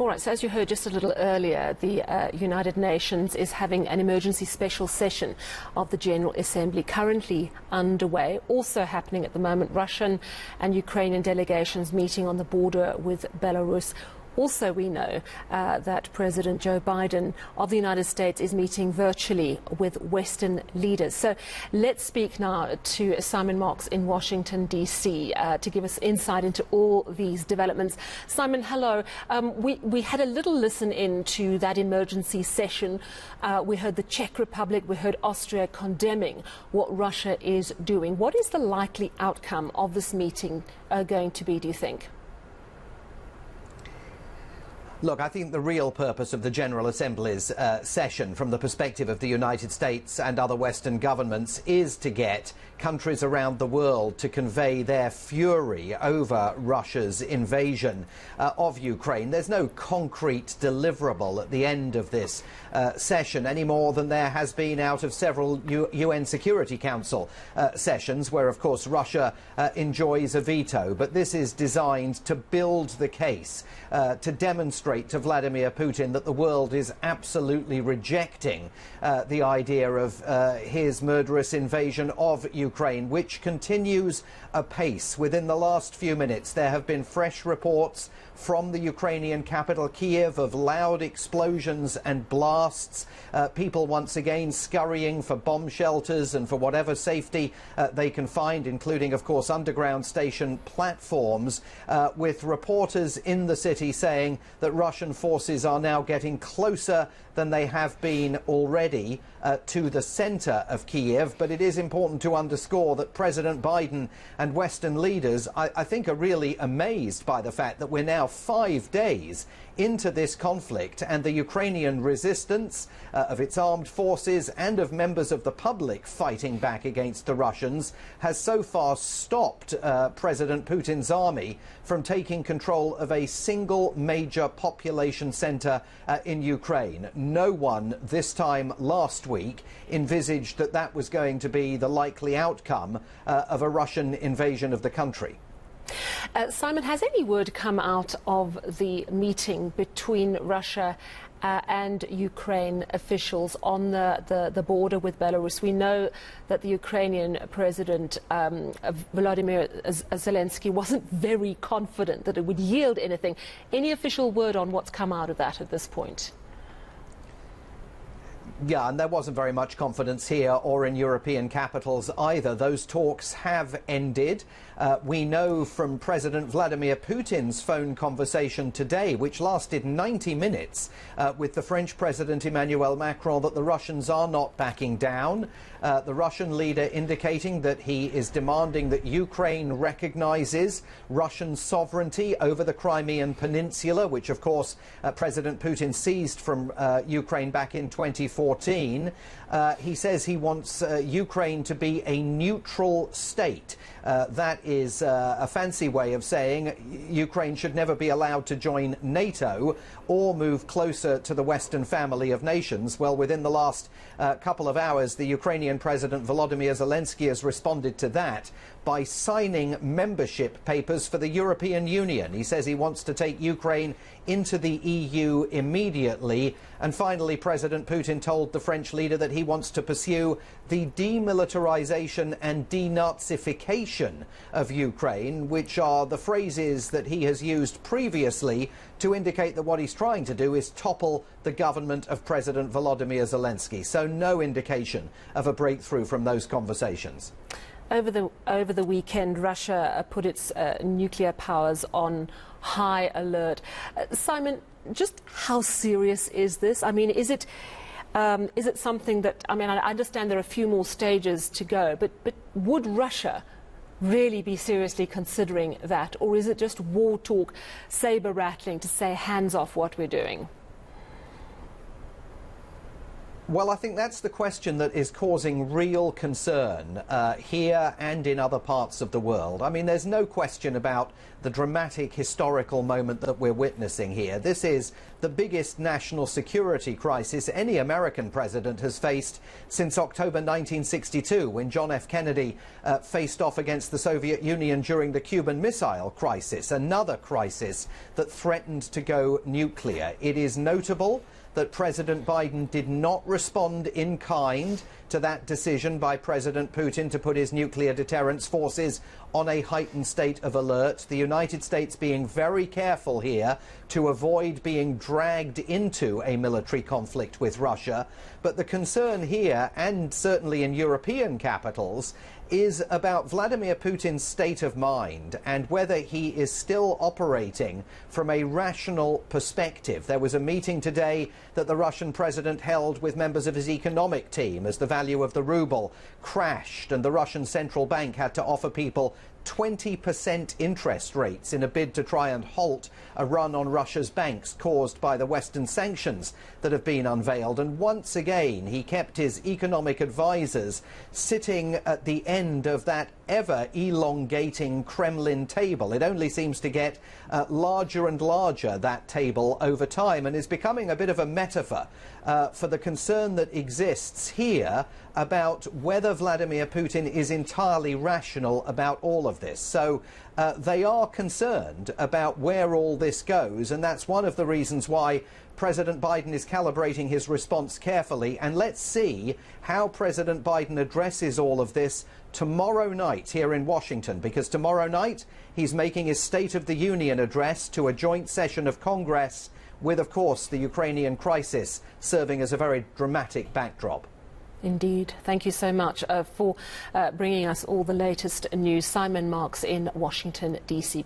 All right, so as you heard just a little earlier, the United Nations is having an emergency special session of the General Assembly currently underway. Also happening at the moment, Russian and Ukrainian delegations meeting on the border with Belarus. Also, we know that President Joe Biden of the United States is meeting virtually with Western leaders. So let's speak now to Simon Marks in Washington, D.C. To give us insight into all these developments. Simon, hello. We had a little listen in to that emergency session. We heard the Czech Republic, we heard Austria condemning what Russia is doing. What is the likely outcome of this meeting going to be, do you think? Look, I think the real purpose of the General Assembly's session from the perspective of the United States and other Western governments is to get countries around the world to convey their fury over Russia's invasion of Ukraine. There's no concrete deliverable at the end of this session any more than there has been out of several UN Security Council sessions where, of course, Russia enjoys a veto. But this is designed to build the case, to demonstrate to Vladimir Putin that the world is absolutely rejecting the idea of his murderous invasion of Ukraine, which continues apace. Within the last few minutes, there have been fresh reports from the Ukrainian capital, Kiev, of loud explosions and blasts. People once again scurrying for bomb shelters and for whatever safety they can find, including, of course, underground station platforms, with reporters in the city saying that Russian forces are now getting closer than they have been already to the centre of Kiev. But it is important to underscore that President Biden and Western leaders, I think, are really amazed by the fact that we're now 5 days into this conflict and the Ukrainian resistance of its armed forces and of members of the public fighting back against the Russians has so far stopped President Putin's army from taking control of a single major population centre in Ukraine. No one this time last week envisaged that that was going to be the likely outcome of a Russian invasion of the country. Simon, has any word come out of the meeting between Russia and Ukraine officials on the border with Belarus? We know that the Ukrainian President Volodymyr Zelensky wasn't very confident that it would yield anything. Any official word on what's come out of that at this point? Yeah, and there wasn't very much confidence here or in European capitals either. Those talks have ended. We know from President Vladimir Putin's phone conversation today, which lasted 90 minutes, with the French President Emmanuel Macron, that the Russians are not backing down. The Russian leader indicating that he is demanding that Ukraine recognises Russian sovereignty over the Crimean Peninsula, which, of course, President Putin seized from Ukraine back in 2014. He says he wants Ukraine to be a neutral state. That is a fancy way of saying Ukraine should never be allowed to join NATO or move closer to the Western family of nations. Well, within the last couple of hours, the Ukrainian President Volodymyr Zelensky has responded to that by signing membership papers for the European Union. He says he wants to take Ukraine into the EU immediately. And finally, President Putin told the French leader that he wants to pursue the demilitarization and denazification of Ukraine, which are the phrases that he has used previously to indicate that what he's trying to do is topple the government of President Volodymyr Zelensky. So no indication of a breakthrough from those conversations. Over the weekend, Russia put its nuclear powers on high alert. Simon, just how serious is this? I mean, is it something that, I mean, I understand there are a few more stages to go, but would Russia really be seriously considering that? Or is it just war talk, saber rattling to say hands off what we're doing? Well, I think that's the question that is causing real concern here and in other parts of the world. I mean, there's no question about the dramatic historical moment that we're witnessing here. This is the biggest national security crisis any American president has faced since October 1962, when John F. Kennedy faced off against the Soviet Union during the Cuban Missile Crisis, another crisis that threatened to go nuclear. It is notable that President Biden did not respond in kind to that decision by President Putin to put his nuclear deterrence forces on a heightened state of alert. The United States being very careful here to avoid being dragged into a military conflict with Russia. But the concern here, and certainly in European capitals, is about Vladimir Putin's state of mind and whether he is still operating from a rational perspective. There was a meeting today that the Russian president held with members of his economic team as the value of the ruble crashed and the Russian central bank had to offer people 20% interest rates in a bid to try and halt a run on Russia's banks caused by the Western sanctions that have been unveiled. And once again, he kept his economic advisers sitting at the end of that ever elongating Kremlin table. It only seems to get larger and larger, that table, over time, and is becoming a bit of a metaphor for the concern that exists here about whether Vladimir Putin is entirely rational about all of this. So they are concerned about where all this goes, and that's one of the reasons why President Biden is calibrating his response carefully. And let's see how President Biden addresses all of this tomorrow night here in Washington, because tomorrow night he's making his State of the Union address to a joint session of Congress with, of course, the Ukrainian crisis serving as a very dramatic backdrop. Indeed. Thank you so much for bringing us all the latest news. Simon Marks in Washington, D.C.